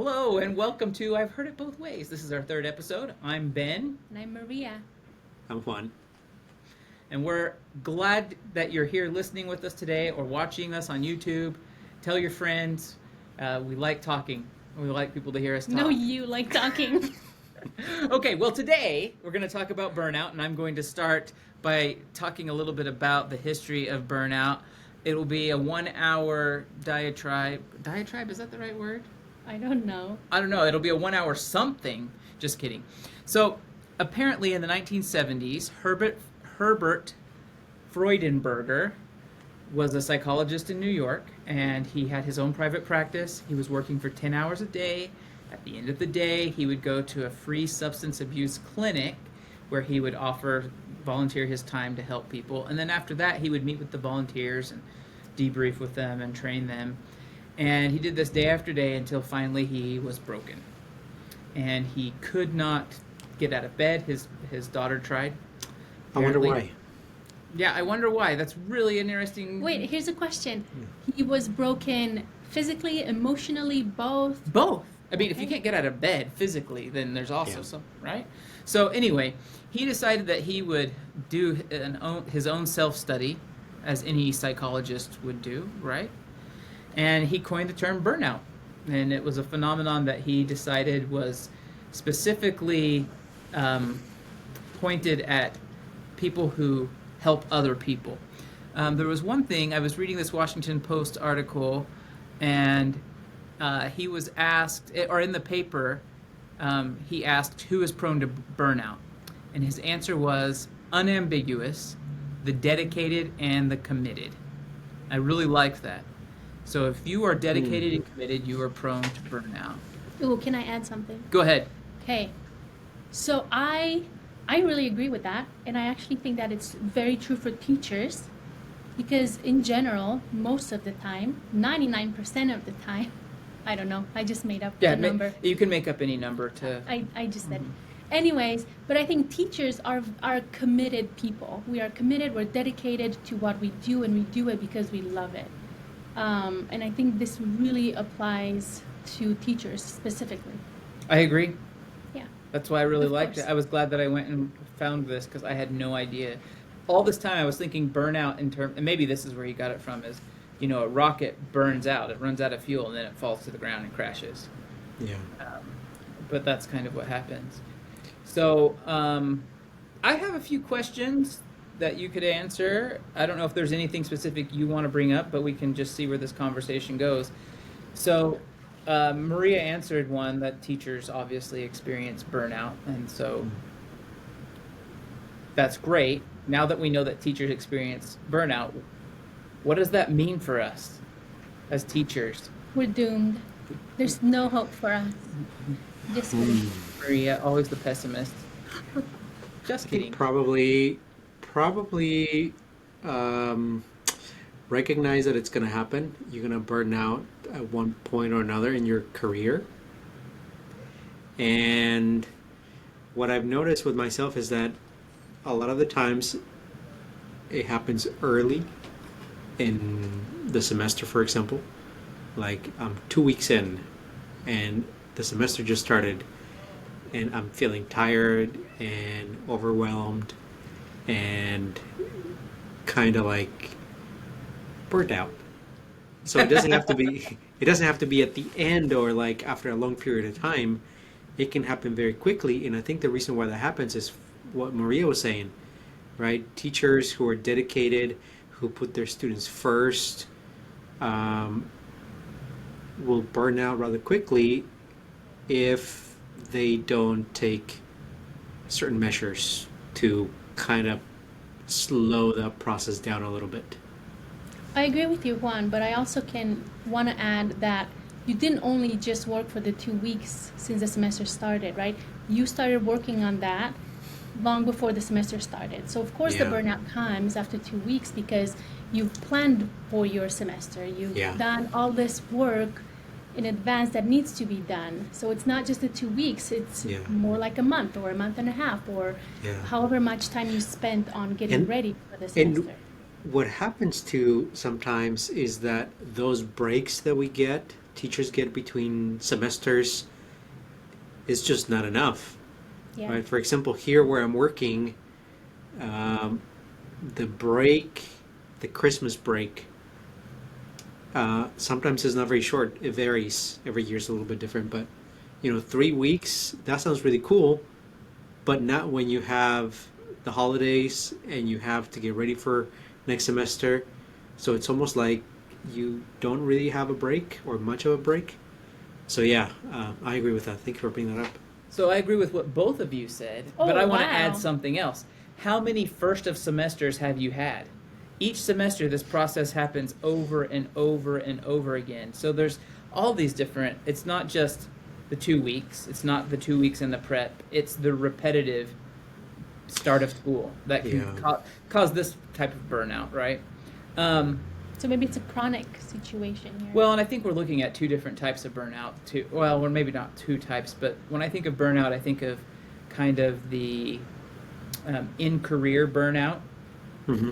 Hello and welcome to I've Heard It Both Ways. This is our third episode. I'm Ben, And I'm Maria. I'm Juan. and we're glad that you're here listening with us today or watching us on YouTube. Tell your friends. We like talking. We like people to hear us talk. No, you like talking. Okay, well, today we're going to talk about burnout, and I'm going to start by talking a little bit about the history of burnout. It will be a 1 hour diatribe. Diatribe, is that the right word? I don't know. I don't know. It'll be a 1 hour something. Just kidding. So, apparently in the 1970s, Herbert Freudenberger was a psychologist in New York, and he had his own private practice. He was working for 10 hours a day. At the end of the day, he would go to a free substance abuse clinic where he would volunteer his time to help people. And then after that, he would meet with the volunteers and debrief with them and train them. And he did this day after day until finally he was broken. And he could not get out of bed. His daughter tried. I wonder Apparently- why. Yeah, I wonder why. That's really an interesting... Wait, here's a question. He was broken physically, emotionally, both? Both. I mean, if you Okay. can't get out of bed physically, then there's also Yeah. some, right? So anyway, he decided that he would do his own self-study, as any psychologist would do, right? And he coined the term burnout. And it was a phenomenon that he decided was specifically pointed at people who help other people. There was one thing, I was reading this Washington Post article, and he was asked, or in the paper, he asked who is prone to burnout. And his answer was unambiguous, the dedicated and the committed. I really liked that. So if you are dedicated and committed, you are prone to burnout. Ooh, can I add something? Go ahead. Okay. So I really agree with that, and I actually think that it's very true for teachers because in general, most of the time, 99% of the time, I don't know, I just made up Yeah, a number. you can make up any number to... I just said. Anyways, but I think teachers are committed people. We are committed, we're dedicated to what we do, and we do it because we love it. And I think this really applies to teachers specifically. I agree. Yeah. That's why I really Of liked course. it. I was glad that I went and found this because I had no idea. All this time I was thinking burnout in terms, and maybe this is where he got it from, is, you know, a rocket burns out. It runs out of fuel and then it falls to the ground and crashes. Yeah. But that's kind of what happens. So I have a few questions that you could answer. I don't know if there's anything specific you want to bring up, but we can just see where this conversation goes. So Maria answered one that teachers obviously experience burnout, and so that's great. Now that we know that teachers experience burnout, what does that mean for us as teachers? We're doomed. There's no hope for us. Just kidding. Maria, always the pessimist. Just I think kidding. probably recognize that it's going to happen. You're going to burn out at one point or another in your career. And what I've noticed with myself is that a lot of the times it happens early in the semester, for example. Like I'm 2 weeks in and the semester just started and I'm feeling tired and overwhelmed and kind of like burnt out. So it doesn't have to be at the end or like after a long period of time. It can happen very quickly, and I think the reason why that happens is what Maria was saying, right? Teachers who are dedicated, who put their students first, will burn out rather quickly if they don't take certain measures to kind of slow the process down a little bit. I agree with you, Juan, but I also want to add that you didn't only just work for the 2 weeks since the semester started, right? You started working on that long before the semester started. So of course the Yeah. burnout comes after 2 weeks because you've planned for your semester. You've Yeah. done all this work in advance that needs to be done. So it's not just the 2 weeks, it's Yeah. more like a month or a month and a half or Yeah. however much time you spent on getting And- ready for the and semester. what happens too sometimes is that those breaks that we get teachers get between semesters is just not enough. Yeah. Right? For example, here where I'm working, the break, the Christmas break, sometimes is not very short. It varies. Every year's a little bit different, but 3 weeks, that sounds really cool, but not when you have the holidays and you have to get ready for next semester. So it's almost like you don't really have a break or much of a break. So yeah, I agree with that. Thank you for bringing that up. So I agree with what both of you said, Oh, but I want to wow. add something else. How many first of semesters have you had? Each semester, this process happens over and over and over again. So there's all these different, it's not just the 2 weeks, it's not the 2 weeks in the prep, it's the repetitive start of school that can Yeah. cause this type of burnout, right? So maybe it's a chronic situation here. Well, and I think we're looking at two different types of burnout too. Well, or maybe not two types, but when I think of burnout, I think of kind of the in-career burnout,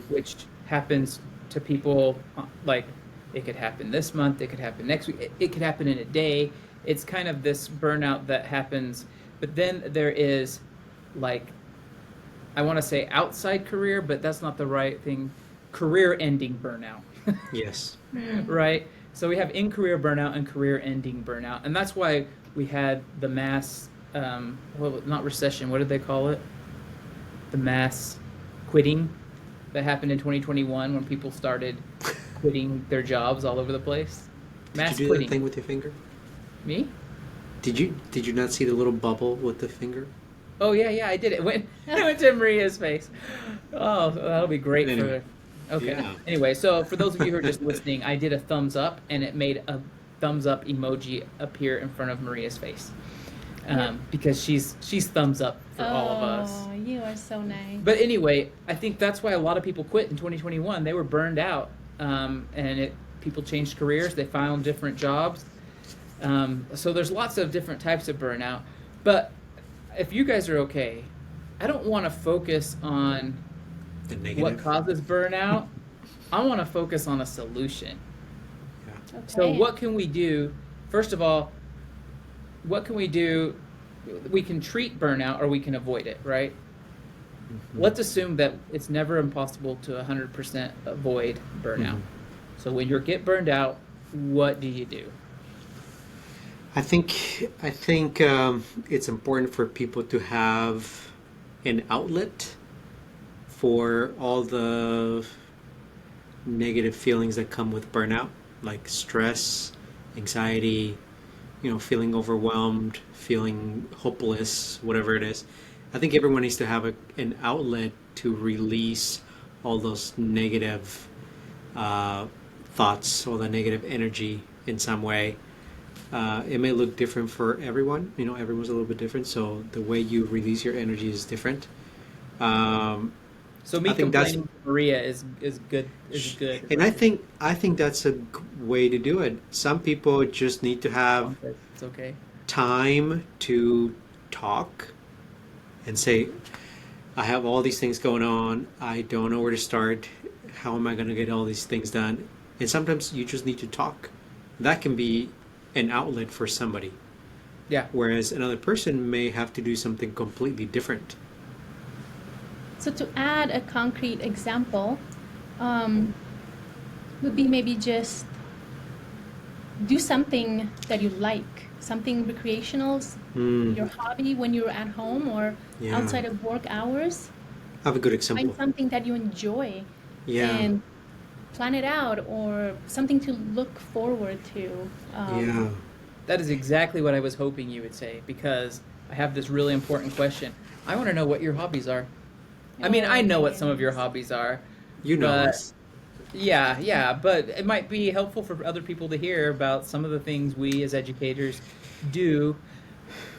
which happens to people like it could happen this month, it could happen next week, it could happen in a day. It's kind of this burnout that happens, but then there is like, I want to say outside career, but that's not the right thing. Career-ending burnout. Yes. Right? So we have in-career burnout and career-ending burnout. And that's why we had the mass, well, not recession, what did they call it? The mass quitting that happened in 2021 when people started quitting their jobs all over the place. Mass Did you do quitting. that thing with your finger? Me? Did you not see the little bubble with the finger? Oh, yeah, I did it. It went to Maria's face. Oh, that'll be great Anyway. for... Okay. Yeah. Anyway, so for those of you who are just listening, I did a thumbs up, and it made a thumbs up emoji appear in front of Maria's face, because she's thumbs up for all of us. Oh, you are so nice. But anyway, I think that's why a lot of people quit in 2021. They were burned out, and people changed careers. They found different jobs. So there's lots of different types of burnout. But if you guys are okay, I don't want to focus on The negative. what causes burnout. I want to focus on a solution. Yeah. Okay. So what can we do? First of all, what can we do? We can treat burnout or we can avoid it, right? Let's assume that it's never impossible to 100% avoid burnout. So when you get burned out, what do you do? I think it's important for people to have an outlet for all the negative feelings that come with burnout, like stress, anxiety, feeling overwhelmed, feeling hopeless, whatever it is. I think everyone needs to have an outlet to release all those negative thoughts, all the negative energy in some way. It may look different for everyone. Everyone's a little bit different, so the way you release your energy is different. So me I think that's- complaining to Maria is good. Is good. And I think that's a way to do it. Some people just need to have It's okay. time to talk and say, I have all these things going on. I don't know where to start. How am I going to get all these things done? And sometimes you just need to talk. That can be an outlet for somebody. Yeah. Whereas another person may have to do something completely different. So to add a concrete example, would be maybe just do something that you like, something recreational, your hobby when you're at home or Yeah. outside of work hours. I have a good Find example. something that you enjoy Yeah. and plan it out, or something to look forward to. Yeah. That is exactly what I was hoping you would say, because I have this really important question. I want to know what your hobbies are. I mean, I know what some of your hobbies are. You know But- us. Yeah, but it might be helpful for other people to hear about some of the things we as educators do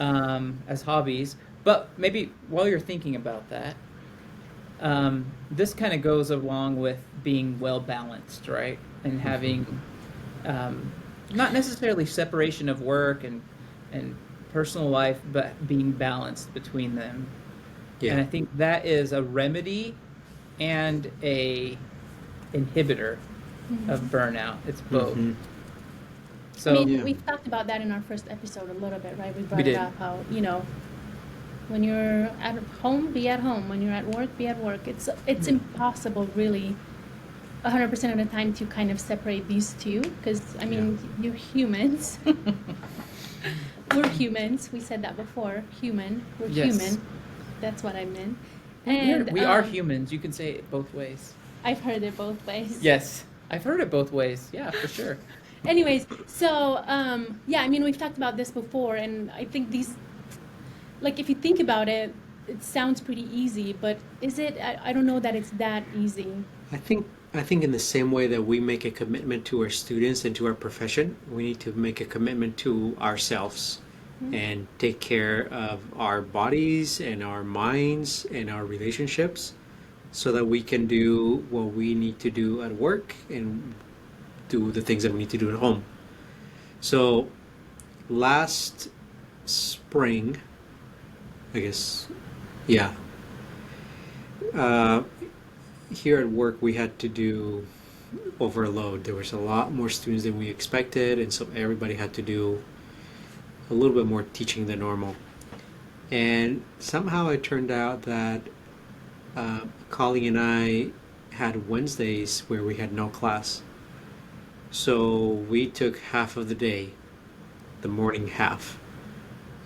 as hobbies. But maybe while you're thinking about that, this kind of goes along with being well balanced, right? And having not necessarily separation of work and personal life, but being balanced between them. Yeah. And I think that is a remedy and a inhibitor of burnout. It's both. Mhm. I So mean, Yeah. we've talked about that in our first episode a little bit, right? We brought we it did. up how, when you're at home, be at home. When you're at work, be at work. It's impossible, really, 100% of the time to kind of separate these two, because I mean, you're humans. We're humans. We said that before. Human. We're Yes. human. That's what I meant. We are humans. You can say it both ways. I've heard it both ways. Yes, I've heard it both ways. Yeah, for sure. Anyways, so yeah, I mean, we've talked about this before, and I think these, like, if you think about it, it sounds pretty easy, but is it? I don't know that it's that easy. I think in the same way that we make a commitment to our students and to our profession, we need to make a commitment to ourselves and take care of our bodies and our minds and our relationships so that we can do what we need to do at work and do the things that we need to do at home. So last spring, I guess, yeah, uh, here at work we had to do overload. There was a lot more students than we expected, and so everybody had to do a little bit more teaching than normal. And somehow it turned out that Colleen and I had Wednesdays where we had no class. So we took half of the day, the morning half,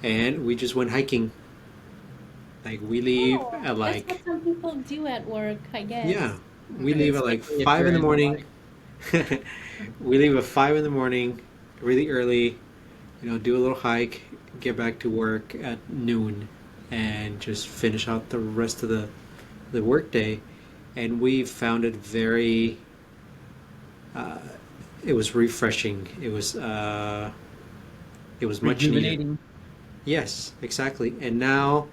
and we just went hiking. Like we leave Oh, at that's like, what some people do at work, I guess. yeah, we leave at like Especially if 5 you're in the in morning. We leave at 5 in the morning, really early, do a little hike, get back to work at noon, and just finish out the rest of the work day. And we found it very, uh, it was refreshing. It was much needed. Rejuvenating. Yes, exactly. And now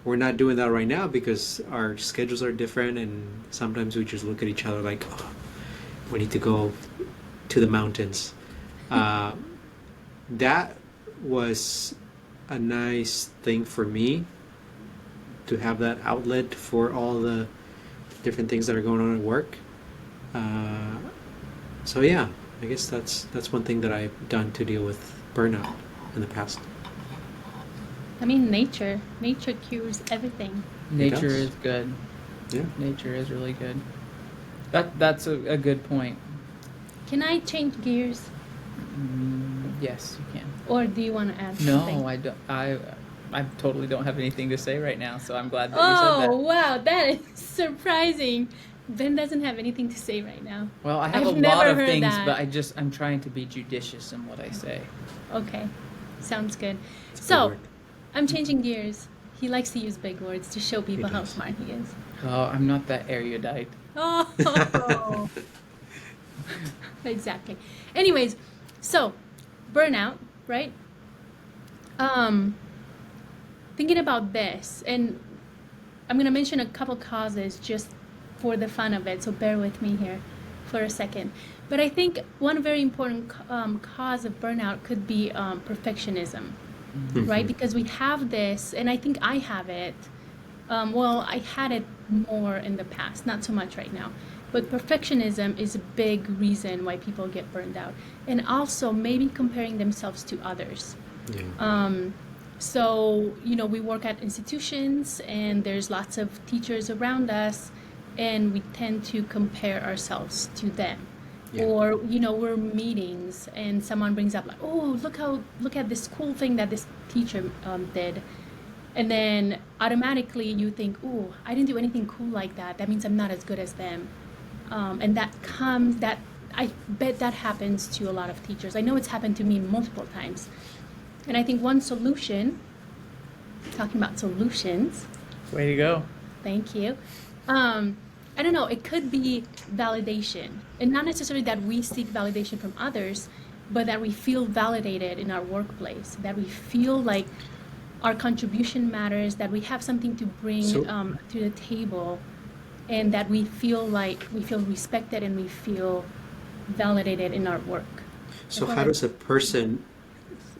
we're not doing that right now because our schedules are different, and sometimes we just look at each other like, oh, we need to go to the mountains. That was a nice thing for me to have that outlet for all the different things that are going on at work. So yeah, I guess that's one thing that I've done to deal with burnout in the past. I mean, nature cures everything. Nature does. is good. Yeah. Nature is really good. That's a good point. Can I change gears, Yes, you can. or do you want to add something? No, I don't. I totally don't have anything to say right now, so I'm glad that you Oh, said that. wow, that is surprising. Ben doesn't have anything to say right now. Well, I have I've a lot never of heard things, that. but I'm trying to be judicious in what I say. Okay, sounds good. It's a good So, word. I'm changing gears. He likes to use big words to show people how does. smart he is. Oh, I'm not that erudite. Oh, exactly. Anyways, so burnout, right? Thinking about this, and I'm gonna mention a couple causes just for the fun of it. So bear with me here for a second. But I think one very important cause of burnout could be perfectionism, right? Because we have this, and I think I have it. Well, I had it more in the past, not so much right now. But perfectionism is a big reason why people get burned out. And also maybe comparing themselves to others. Yeah. So, we work at institutions and there's lots of teachers around us, and we tend to compare ourselves to them. Yeah. Or, we're meetings and someone brings up like, oh, look at this cool thing that this teacher did. And then automatically you think, oh, I didn't do anything cool like that. That means I'm not as good as them. And I bet that happens to a lot of teachers. I know it's happened to me multiple times. And I think one solution, talking about solutions, Way to go. thank you. I don't know, it could be validation. And not necessarily that we seek validation from others, but that we feel validated in our workplace, that we feel like our contribution matters, that we have something to bring So- to the table, and that we feel respected and we feel validated in our work. So Go how ahead. does a person,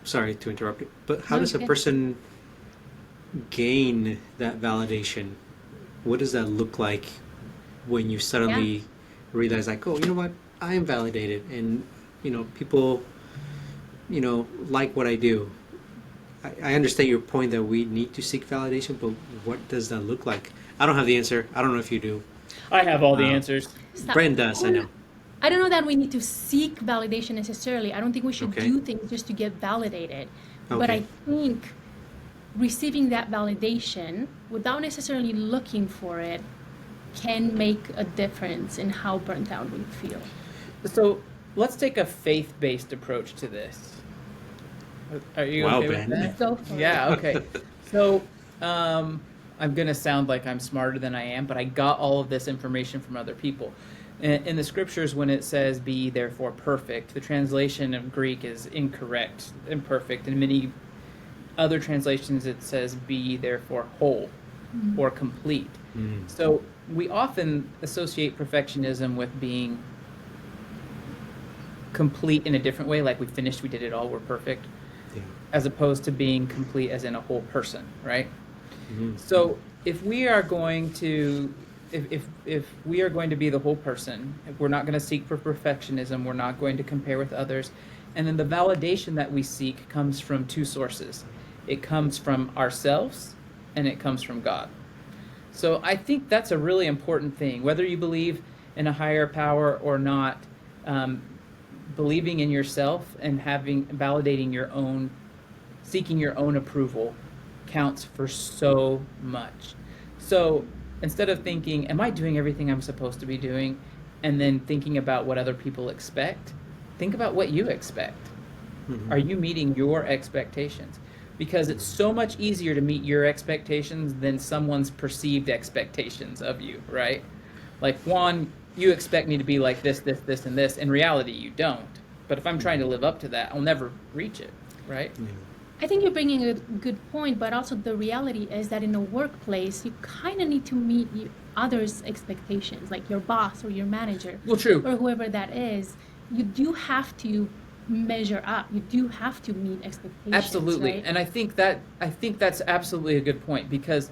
sorry to interrupt you, but how No, does a okay. person gain that validation? What does that look like when you suddenly realize like, oh, you know what? I am validated, and people like what I do. I understand your point that we need to seek validation, but what does that look like? I don't have the answer. I don't know if you do. I have all the Uh, answers. Stop. Brent does, I know. I don't know that we need to seek validation necessarily. I don't think we should Okay. do things just to get validated. But Okay. I think receiving that validation without necessarily looking for it can make a difference in how burnt out we feel. So let's take a faith-based approach to this. Are you Wow, okay with Ben. that? Go for it. Yeah, okay. So I'm going to sound like I'm smarter than I am, but I got all of this information from other people. In the scriptures, when it says, be ye therefore perfect, the translation of Greek is incorrect, imperfect. In many other translations, it says, be ye therefore whole or complete. Mm. So we often associate perfectionism with being complete in a different way, like we finished, we did it all, we're perfect, Yeah. as opposed to being complete as in a whole person, right? Mhm. So if we are going to if we are going to be the whole person, if we're not going to seek for perfectionism, we're not going to compare with others, and then the validation that we seek comes from two sources. It comes from ourselves and it comes from God. So I think that's a really important thing, whether you believe in a higher power or not. Believing in yourself and validating your own, seeking your own approval counts for so much. So instead of thinking, am I doing everything I'm supposed to be doing? And then thinking about what other people expect, think about what you expect. Mhm. Are you meeting your expectations? Because it's so much easier to meet your expectations than someone's perceived expectations of you, right? Like, Juan, you expect me to be like this, this, this, and this. In reality, you don't. But if I'm trying to live up to that, I'll never reach it, right? Yeah. I think you're bringing a good point, but also the reality is that in a workplace, you kind of need to meet others' expectations, like your boss or your manager Well, true. or whoever that is. You do have to measure up. You do have to meet expectations. Absolutely. Right? And I think that's absolutely a good point, because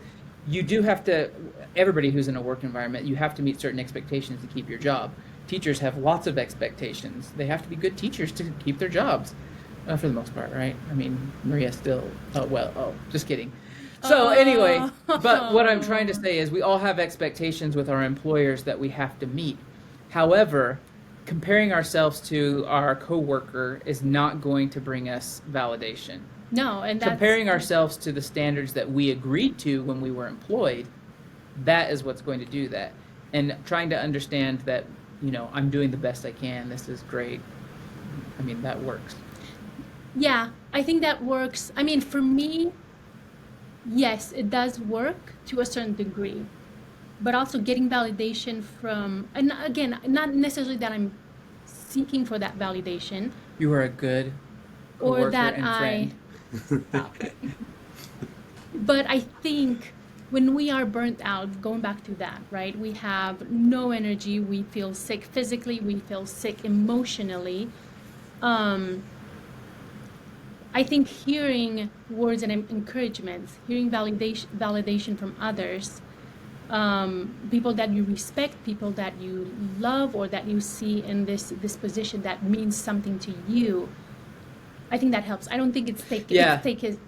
you do have to, everybody who's in a work environment, you have to meet certain expectations to keep your job. Teachers have lots of expectations. They have to be good teachers to keep their jobs, for the most part, right? I mean, Maria still, just kidding. So anyway, but what I'm trying to say is we all have expectations with our employers that we have to meet. However, comparing ourselves to our coworker is not going to bring us validation. No, and that's Comparing ourselves to the standards that we agreed to when we were employed, that is what's going to do that. And trying to understand that, I'm doing the best I can, this is great. I mean, that works. Yeah, I think that works. I mean, for me, yes, it does work to a certain degree, but also getting validation from, and again, not necessarily that I'm seeking for that validation, You are a good or coworker that and I, friend. but I think when we are burnt out, going back to that, right? We have no energy. We feel sick physically. We feel sick emotionally. I think hearing words and encouragements, hearing validation from others, people that you respect, people that you love, or that you see in this position that means something to you, I think that helps. I don't think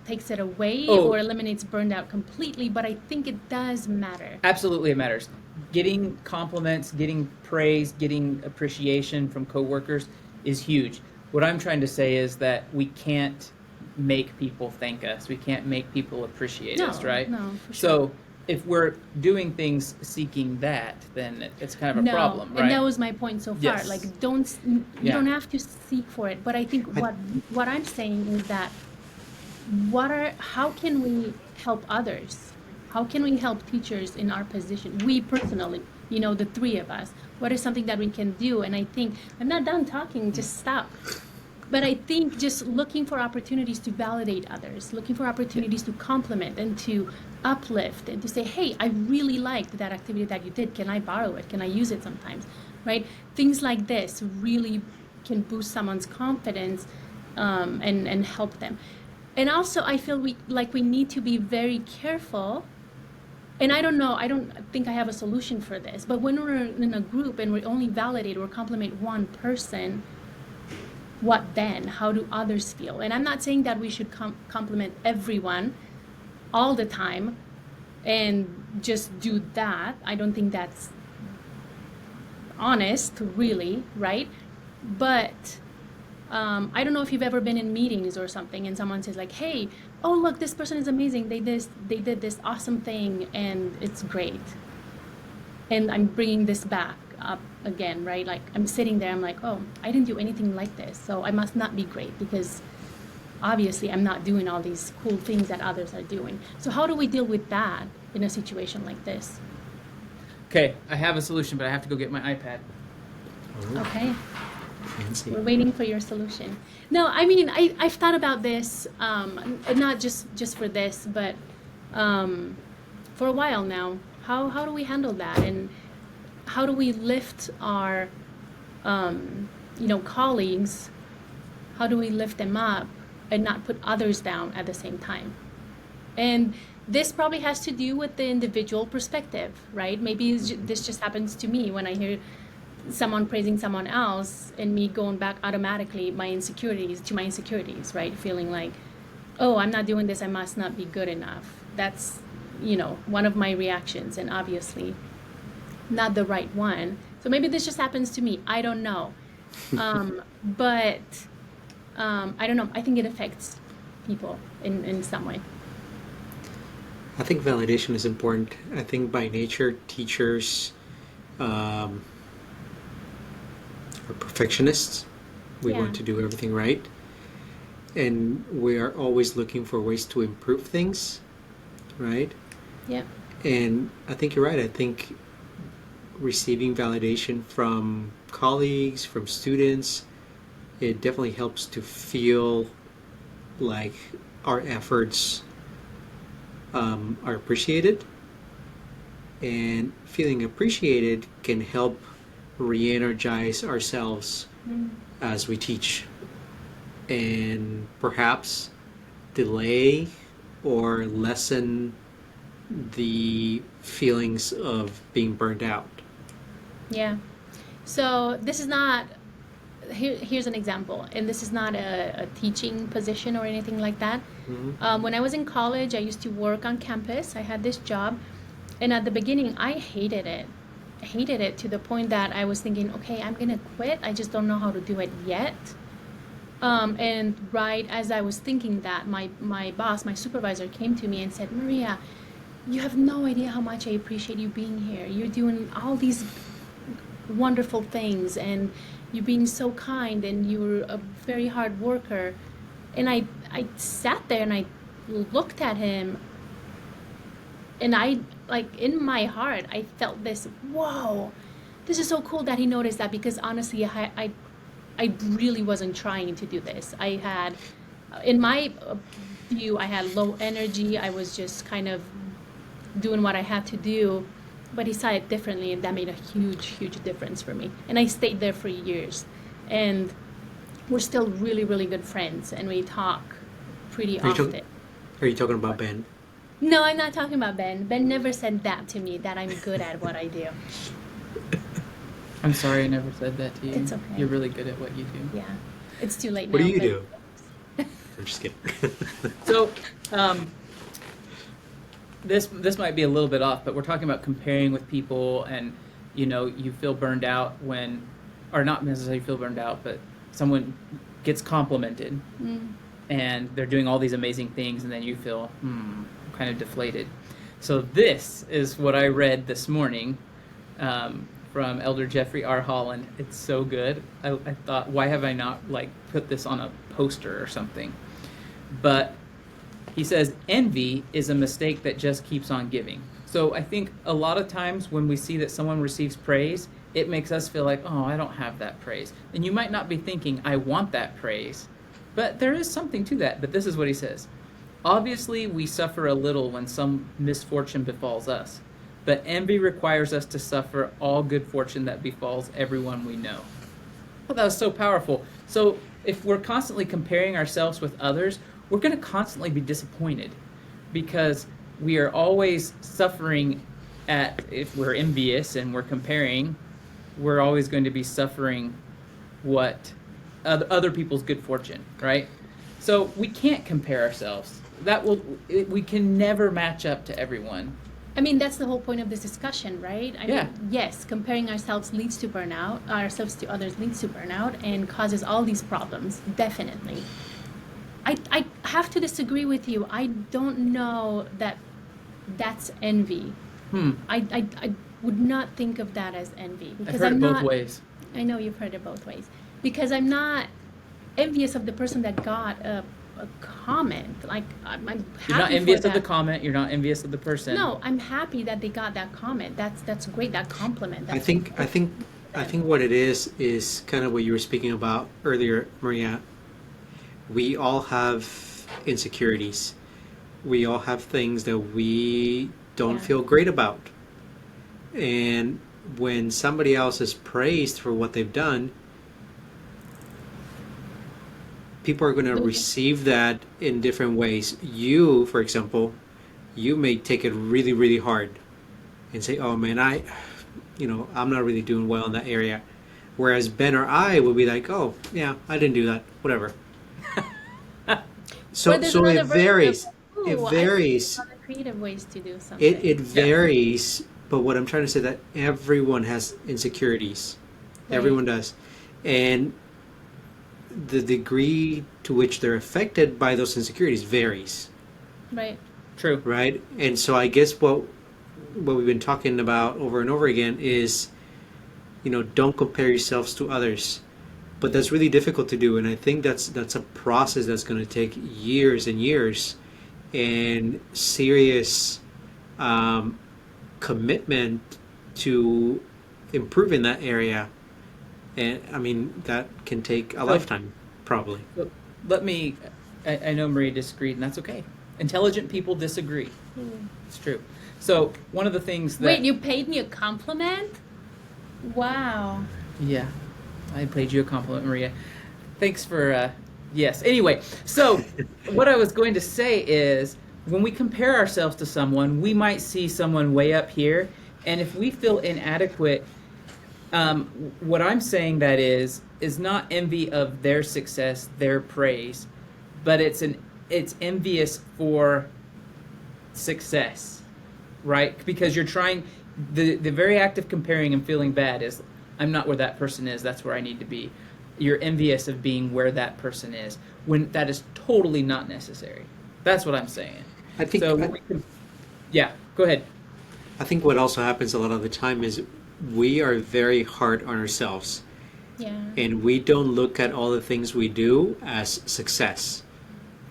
takes it away or eliminates burnout completely, but I think it does matter. Absolutely, it matters. Getting compliments, getting praise, getting appreciation from coworkers is huge. What I'm trying to say is that we can't make people thank us. We can't make people appreciate us, right? No, for sure. So if we're doing things seeking that, then it's kind of a problem, right? And that was my point so far. Yes. Like, you don't have to seek for it. But I think what I'm saying is that how can we help others? How can we help teachers in our position? We personally, the three of us. What is something that we can do? And I think, I'm not done talking, just stop. But I think just looking for opportunities to validate others, looking for opportunities to compliment and to uplift and to say, hey, I really liked that activity that you did. Can I borrow it? Can I use it sometimes? Right? Things like this really can boost someone's confidence and help them. And also, I feel we need to be very careful. And I don't think I have a solution for this. But when we're in a group and we only validate or compliment one person, what then? How do others feel? And I'm not saying that we should compliment everyone all the time and just do that. I don't think that's honest, really, right? But I don't know if you've ever been in meetings or something and someone says like, hey, oh, look, this person is amazing. They did this awesome thing and it's great. And I'm bringing this back up again, right? Like I'm sitting there, I'm like, oh, I didn't do anything like this. So I must not be great because obviously I'm not doing all these cool things that others are doing. So how do we deal with that in a situation like this? Okay, I have a solution, but I have to go get my iPad. Oh, Okay. fancy. We're waiting for your solution. No, I mean, I've thought about this, not just for this, but for a while now. How do we handle that? And how do we lift our, colleagues? How do we lift them up and not put others down at the same time? And this probably has to do with the individual perspective, right? Maybe this just happens to me when I hear someone praising someone else and me going back automatically my insecurities, right? Feeling like, oh, I'm not doing this, I must not be good enough. That's, one of my reactions, and obviously not the right one. So maybe this just happens to me. I don't know. But I don't know. I think it affects people in some way. I think validation is important. I think by nature, teachers are perfectionists. We Yeah. want to do everything right. And we are always looking for ways to improve things, right? Yeah. And I think you're right. I think receiving validation from colleagues, from students, it definitely helps to feel like our efforts are appreciated. And feeling appreciated can help re-energize ourselves as we teach, and perhaps delay or lessen the feelings of being burned out. Yeah. So this is not, here's an example, and this is not a teaching position or anything like that. When I was in college, I used to work on campus. I had this job, and at the beginning, I hated it. I hated it to the point that I was thinking, okay, I'm gonna quit. I just don't know how to do it yet. And right as I was thinking that, my boss, my supervisor, came to me and said, Maria, you have no idea how much I appreciate you being here. You're doing all these wonderful things, and you're being so kind, and you're a very hard worker. And I sat there and I looked at him, and I, like, in my heart, I felt this, whoa, this is so cool that he noticed that, because honestly, I really wasn't trying to do this. I had, in my view, I had low energy. I was just kind of doing what I had to do, but he saw it differently, and that made a huge, huge difference for me. And I stayed there for years, and we're still really, really good friends, and we talk pretty often. Are you talking about Ben? No, I'm not talking about Ben. Ben never said that to me, that I'm good at what I do. I'm sorry I never said that to you. It's okay. You're really good at what you do. Yeah, it's too late What now. do you but- do? I'm just kidding. So, this might be a little bit off, but we're talking about comparing with people, and you feel burned out when, or not necessarily feel burned out, but someone gets complimented, and they're doing all these amazing things, and then you feel kind of deflated. So this is what I read this morning from Elder Jeffrey R. Holland. It's so good. I thought, why have I not put this on a poster or something? But he says, envy is a mistake that just keeps on giving. So I think a lot of times when we see that someone receives praise, it makes us feel like, oh, I don't have that praise. And you might not be thinking, I want that praise. But there is something to that. But this is what he says. Obviously, we suffer a little when some misfortune befalls us. But envy requires us to suffer all good fortune that befalls everyone we know. Oh, that was so powerful. So if we're constantly comparing ourselves with others, we're going to constantly be disappointed, because we are always suffering if we're envious and we're comparing, we're always going to be suffering what other people's good fortune, right? So we can't compare ourselves. We can never match up to everyone. I mean, that's the whole point of this discussion, right? I Yeah. mean, yes, comparing ourselves leads to burnout, ourselves to others leads to burnout, and causes all these problems, definitely. I have to disagree with you. I don't know that that's envy. I would not think of that as envy, I've because heard I'm it both not. ways. I know you've heard it both ways. Because I'm not envious of the person that got a comment. Like, I'm happy You're not for envious of that. the comment. You're not envious of the person. No, I'm happy that they got that comment. That's great. That compliment. I That's think what it is kind of what you were speaking about earlier, Maria. We all have insecurities. We all have things that we don't Yeah. feel great about. And when somebody else is praised for what they've done, people are going to receive that in different ways. You, for example, you may take it really, really hard and say, "Oh man, I'm not really doing well in that area." Whereas Ben or I will be like, "Oh yeah, I didn't do that. Whatever." So But there's so it another version of, varies. "Ooh, It I think varies. there's other creative ways to do something." It varies. But what I'm trying to say that everyone has insecurities. Right. Everyone does, and the degree to which they're affected by those insecurities varies, Right. True. right? And so I guess what we've been talking about over and over again is, don't compare yourselves to others. But that's really difficult to do, and I think that's a process that's going to take years and years, and serious commitment to improve in that area. And I mean, that can take a lifetime, probably. So let me. I know Maria disagreed, and that's okay. Intelligent people disagree. It's true. So one of the things that Wait, you paid me a compliment? Wow. yeah, I paid you a compliment, Maria. Thanks for yes. Anyway, so what I was going to say is when we compare ourselves to someone, we might see someone way up here, and if we feel inadequate, what I'm saying that is not envy of their success, their praise, but it's envious for success, right? Because you're trying the very act of comparing and feeling bad is I'm not where that person is, that's where I need to be. You're envious of being where that person is when that is totally not necessary. That's what I'm saying. I think So I, yeah, go ahead. I think what also happens a lot of the time is we are very hard on ourselves, Yeah. and we don't look at all the things we do as success.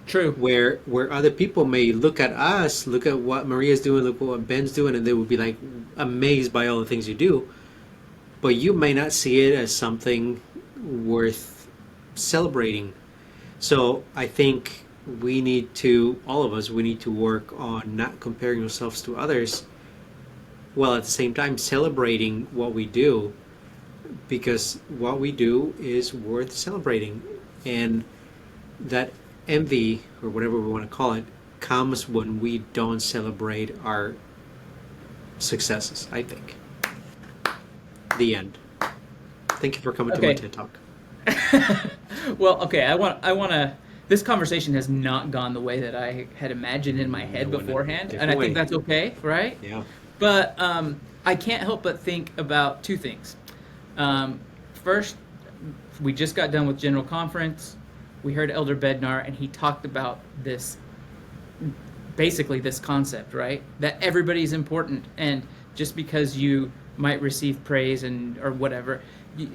True. Where other people may look at us, look at what Maria's doing, look at what Ben's doing, and they would be like amazed by all the things you do, but you may not see it as something worth celebrating. So I think all of us, we need to work on not comparing ourselves to others, while at the same time celebrating what we do, because what we do is worth celebrating. And that envy, or whatever we want to call it, comes when we don't celebrate our successes, I think. The end. Thank you for coming to my Okay. TED Talk. Well, okay, I want to. This conversation has not gone the way that I had imagined in my head No, in a beforehand, and I different think way. that's okay, right? Yeah. But I can't help but think about two things. First, we just got done with General Conference. We heard Elder Bednar, and he talked about this, basically this concept, right? That everybody's important, and just because you might receive praise or whatever,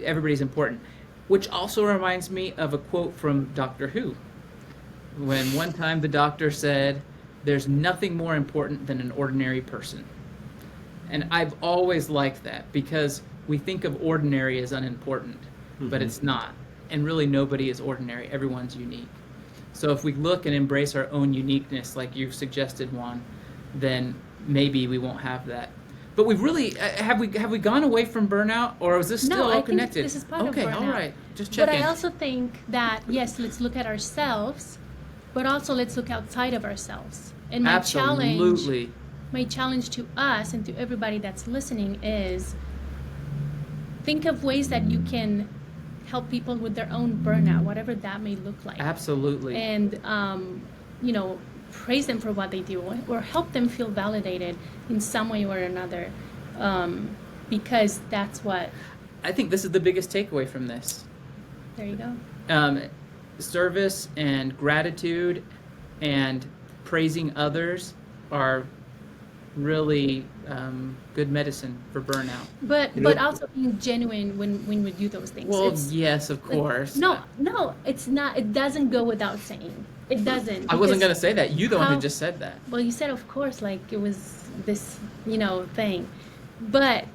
everybody's important. Which also reminds me of a quote from Doctor Who, when one time the doctor said, "There's nothing more important than an ordinary person." And I've always liked that because we think of ordinary as unimportant, but it's not. And really nobody is ordinary. Everyone's unique. So if we look and embrace our own uniqueness, like you've suggested, Juan, then maybe we won't have that. But we've really have we gone away from burnout, or is this still No, all I think connected? this is part of okay, burnout. all right, just But checking. I also think that, yes, let's look at ourselves, but also let's look outside of ourselves. And Absolutely. my challenge to us and to everybody that's listening is think of ways that you can help people with their own burnout, whatever that may look like. Absolutely. And you know, praise them for what they do, or help them feel validated in some way or another, because that's what. I think this is the biggest takeaway from this. There you go. Service and gratitude and praising others are really good medicine for burnout. But also being genuine when we do those things. Well, yes, of course. No, it's not. It doesn't go without saying. It doesn't. I wasn't because going to say that. You the one who how- just said that. Well, you said, of course, like it was this, thing. But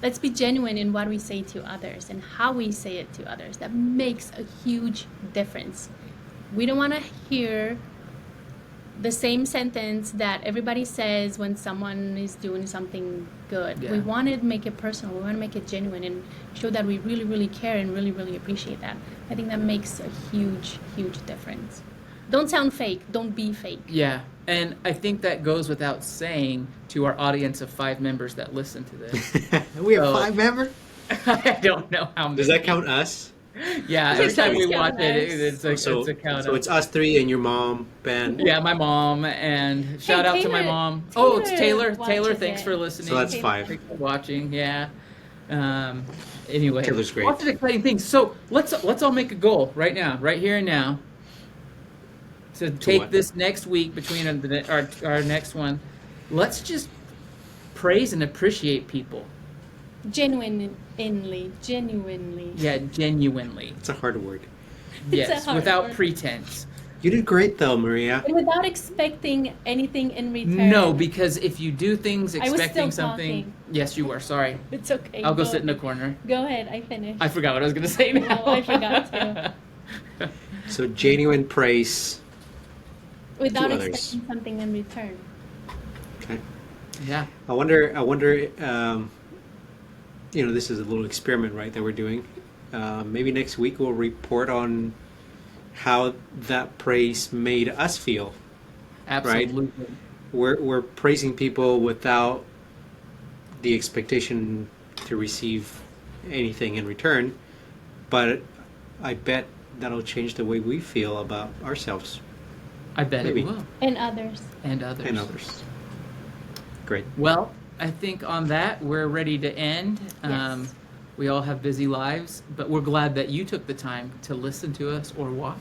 let's be genuine in what we say to others and how we say it to others. That makes a huge difference. We don't want to hear the same sentence that everybody says when someone is doing something good. Yeah. We want to make it personal. We want to make it genuine and show that we really, really care and really, really appreciate that. I think that makes a huge, huge difference. Don't sound fake. Don't be fake. Yeah. And I think that goes without saying to our audience of 5 members that listen to this. We have So- 5 members? I don't know how many. Does that count us? Yeah, It every time does we count watch it, us. it's a count So it's us 3 and your mom, Ben. Yeah, my mom, and shout out to my Taylor- mom. Oh, it's Taylor. Taylor Taylor, watches thanks it. for listening. So that's Taylor. 5. Thanks for watching. Yeah. Anyway, Taylor's great. lots of exciting things. So let's all make a goal right now, right here and now. To take what? this next week between our next one, let's just praise and appreciate people. Genuinely. Yeah, genuinely. It's a hard word. It's a Yes, hard without word. pretense. You did great though, Maria. And without expecting anything in return. No, because if you do things I was expecting still something, talking. yes, you were. Sorry, It's okay. I'll go sit in the corner. Go ahead. I finished. I forgot what I was gonna say now. Oh, I forgot too. So genuine praise. Without to others. expecting something in return. Okay. Yeah. I wonder. This is a little experiment, right, that we're doing. Maybe next week we'll report on how that praise made us feel. Absolutely. We're praising people without the expectation to receive anything in return, but I bet that'll change the way we feel about ourselves I bet Maybe. it will. And others. And others. and others. Great. Well, I think on that we're ready to end. Yes. We all have busy lives, but we're glad that you took the time to listen to us or watch.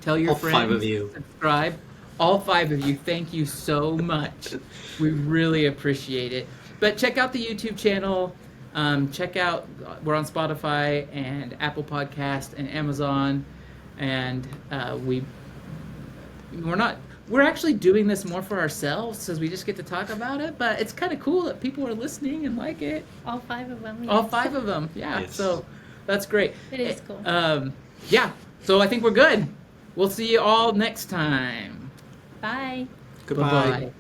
Tell your All friends. 5 of you. Subscribe. All 5 of you. Thank you so much. We really appreciate it. But check out the YouTube channel. Check out, we're on Spotify and Apple Podcast and Amazon. And we're actually doing this more for ourselves because we just get to talk about it. But it's kind of cool that people are listening and like it. All 5 of them. All yes. 5 of them. Yeah. Yes. So that's great. It is cool. Yeah. So I think we're good. We'll see you all next time. Bye. Goodbye. Bye-bye.